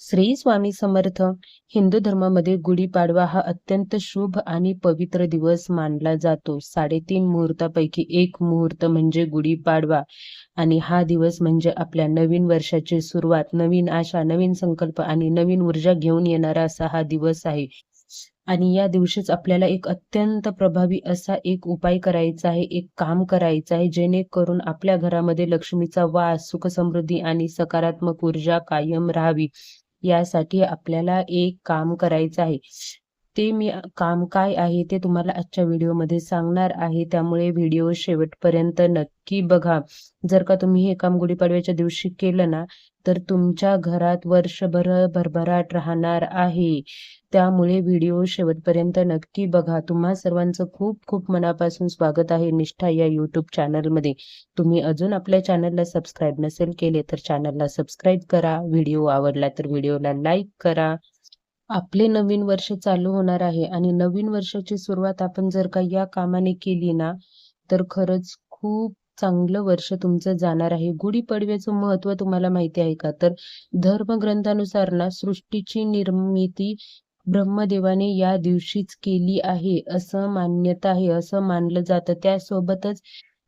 श्री स्वामी समर्थ. हिंदू धर्मामध्ये गुढीपाडवा हा अत्यंत शुभ आणि पवित्र दिवस मानला जातो. 3.5 मुहूर्तापैकी एक मुहूर्त म्हणजे गुढीपाडवा आणि हा दिवस म्हणजे आपल्या नवीन वर्षाची सुरुवात, नवीन आशा, नवीन संकल्प आणि नवीन ऊर्जा घेऊन येणारा असा हा दिवस आहे. आणि या दिवशीच आपल्याला एक अत्यंत प्रभावी असा एक उपाय करायचा आहे, एक काम करायचं आहे, जेणेकरून आपल्या घरामध्ये लक्ष्मीचा वास, सुख समृद्धी आणि सकारात्मक ऊर्जा कायम राहावी. यासाठी आपल्याला एक काम करायचं आहे. ते मी काम काय आहे ते तुम्हाला आजच्या व्हिडिओमध्ये सांगणार आहे, त्यामुळे व्हिडिओ शेवटपर्यंत नक्की बघा. जर का तुम्ही हे काम गुढीपाडव्याच्या दिवशी केलं ना, तर तुमच्या घरात वर्षभर भरभराट राहणार आहे. त्यामुळे व्हिडिओ शेवटपर्यंत नक्की बघा. तुम्हा सर्वांचं खूप खूप मनापासून स्वागत आहे निष्ठा या यूट्यूब चॅनलमध्ये. तुम्ही अजून आपल्या चॅनलला सबस्क्राईब नसेल केले तर चॅनलला सबस्क्राईब करा. व्हिडिओ आवडला तर व्हिडिओला लाईक करा. आपले नवीन वर्ष चालू होणार आहे आणि नवीन वर्षाची सुरुवात आपण जर का या कामाने केली ना, तर खरंच खूप चांगलं वर्ष तुमचं जाणार आहे. गुढीपाडव्याचं महत्त्व तुम्हाला माहिती आहे का? तर धर्मग्रंथानुसार ना, सृष्टीची निर्मिती ब्रह्मदेवाने या दिवशीच केली आहे, असं मान्यता आहे, असं मानलं जातं. त्यासोबतच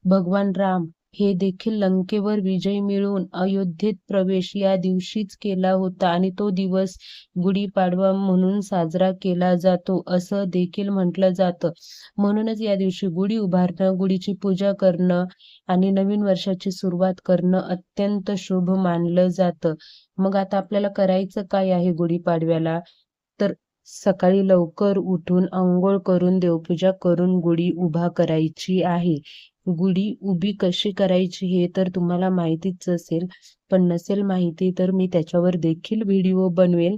भगवान राम हे देखील लंकेवर विजय मिळवून अयोध्येत प्रवेश या दिवशीच केला होता आणि तो दिवस गुढीपाडवा म्हणून साजरा केला जातो, असं देखील म्हटलं जातं. म्हणूनच या दिवशी गुढी उभारणं, गुढीची पूजा करणं आणि नवीन वर्षाची सुरुवात करणं अत्यंत शुभ मानलं जातं. मग आता आपल्याला करायचं काय आहे गुढीपाडव्याला? तर सकाळी लवकर उठून अंघोळ करून देवपूजा करून गुढी उभा करायची आहे. गुढी उभी कशी करायची हे तर तुम्हाला माहितीच असेल, पण नसेल माहिती तर मी त्याच्यावर देखील व्हिडिओ बनवेल.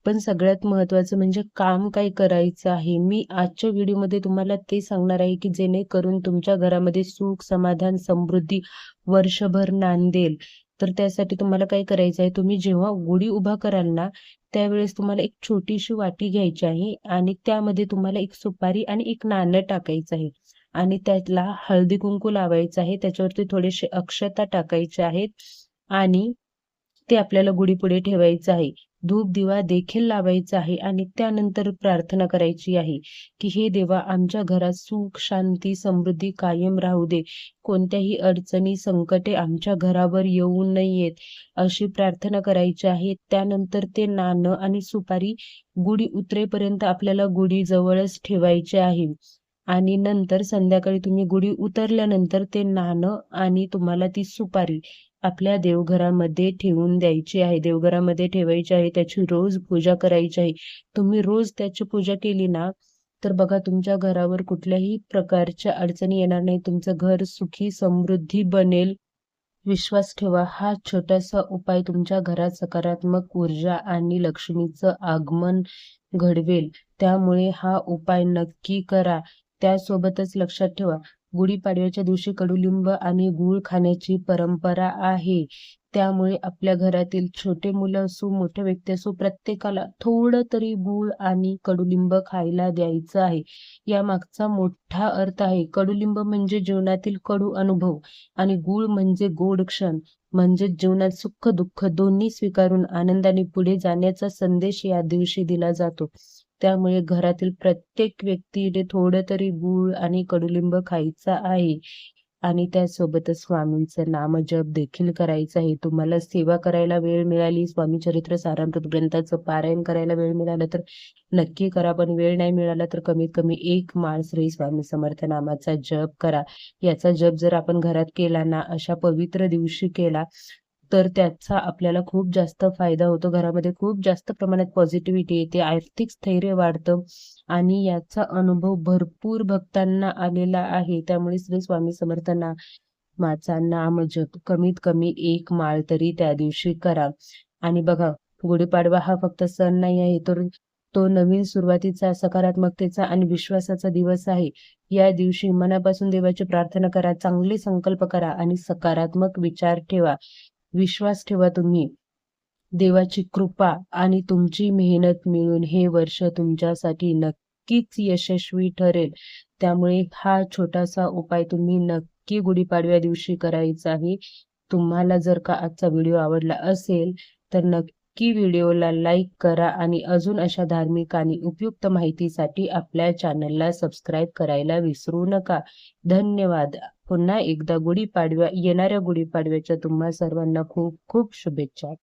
पण सगळ्यात महत्त्वाचं म्हणजे काम काय करायचं आहे. मी आजच्या व्हिडिओमध्ये तुम्हाला ते सांगणार आहे की जेणेकरून तुमच्या घरामध्ये सुख, समाधान, समृद्धी वर्षभर नांदेल. तर त्यासाठी तुम्हाला काय करायचं आहे, तुम्ही जेव्हा गुढी उभा कराल ना, त्यावेळेस तुम्हाला एक छोटीशी वाटी घ्यायची आहे आणि त्यामध्ये तुम्हाला एक सुपारी आणि एक नाणं टाकायचं आहे आणि त्याला हळदी कुंकू लावायचं आहे. त्याच्यावरती थोडेसे अक्षता टाकायचे आहेत आणि ते आपल्याला गुढीपुढे ठेवायचं आहे. धूप दिवा देखील लावायचा आहे आणि त्यानंतर प्रार्थना करायची आहे की हे देवा, आमच्या घरात सुख, शांती, समृद्धी कायम राहू दे. कोणत्याही अडचणी, संकटे आमच्या घरावर येऊ नयेत, अशी प्रार्थना करायची आहे. त्यानंतर ते नाणं आणि सुपारी गुढी उतरेपर्यंत आपल्याला गुढी जवळच ठेवायचे आहे. आणि नंतर संध्याकाळी तुम्ही गुढी उतरल्यानंतर ते नाणं आणि तुम्हाला ती सुपारी आपल्या देवघरामध्ये ठेवून द्यायची आहे. देवघरामध्ये ठेवायची आहे. त्याची रोज पूजा करायची आहे. तुम्ही रोज त्याची पूजा केली ना, तर बघा तुमच्या घरावर कुठल्याही प्रकारच्या अडचणी येणार नाही. तुमचं घर सुखी समृद्धी बनेल. विश्वास ठेवा, हा छोटासा उपाय तुमच्या घरात सकारात्मक ऊर्जा आणि लक्ष्मीचं आगमन घडवेल. त्यामुळे हा उपाय नक्की करा. त्यासोबतच लक्षात ठेवा, गुढीपाडव्याच्या दिवशी कडुलिंब आणि गूळ खाण्याची परंपरा आहे. त्यामुळे आपल्या घरातील छोटे मुलं असो, मोठे व्यक्ती असो, प्रत्येकाला थोडं तरी गूळ आणि कडुलिंब खायला द्यायचं आहे. यामागचा मोठा अर्थ आहे. कडुलिंब म्हणजे जीवनातील कडू अनुभव आणि गूळ म्हणजे गोड क्षण. म्हणजे जीवनात सुख दुःख दोन्ही स्वीकारून आनंदाने पुढे जाण्याचा संदेश या दिवशी दिला जातो. त्यामुळे घरातील प्रत्येक व्यक्तीने थोडं तरी गूळ आणि कडुलिंब खायचा आहे आणि त्यासोबतच स्वामींचं नामजप देखील करायचं आहे. तुम्हाला सेवा करायला वेळ मिळाली, स्वामी चरित्र सारामृत ग्रंथाचं पारायण करायला वेळ मिळाला तर नक्की करा. पण वेळ नाही मिळाला तर कमीत कमी एक माळ श्री स्वामी समर्थ नामाचा जप करा. याचा जप जर आपण घरात केला ना, अशा पवित्र दिवशी केला, तर त्याचा आपल्याला खूप जास्त फायदा होतो. घरामध्ये खूप जास्त प्रमाणात पॉझिटिव्हिटी येते, आर्थिक स्थैर्य वाढतं आणि याचा अनुभव भरपूर भक्तांना आलेला आहे. त्यामुळे श्री स्वामी समर्थ नामाचा नामजप कमीत कमी एक माळ तरी त्या दिवशी करा. आणि बघा, गुढीपाडवा हा फक्त सण नाही आहे, तर तो नवीन सुरुवातीचा, सकारात्मकतेचा आणि विश्वासाचा दिवस आहे. या दिवशी मनापासून देवाची प्रार्थना करा, चांगले संकल्प करा आणि सकारात्मक विचार ठेवा. विश्वास ठेवा, तुम्ही देवाची कृपा आणि तुमची मेहनत मिळून हे वर्ष तुमच्यासाठी नक्कीच यशस्वी ठरेल. त्यामुळे हा छोटासा उपाय तुम्ही नक्की गुढीपाडव्या दिवशी करायचा आहे. तुम्हाला जर का आजचा व्हिडिओ आवडला असेल तर नक्की नक्की व्हिडिओला लाईक करा आणि अजून अशा धार्मिक आणि उपयुक्त माहितीसाठी आपल्या चॅनलला सबस्क्राईब करायला विसरू नका. धन्यवाद. पुन्हा एकदा येणाऱ्या गुढीपाडव्याच्या तुम्हा सर्वांना खूप खूप शुभेच्छा.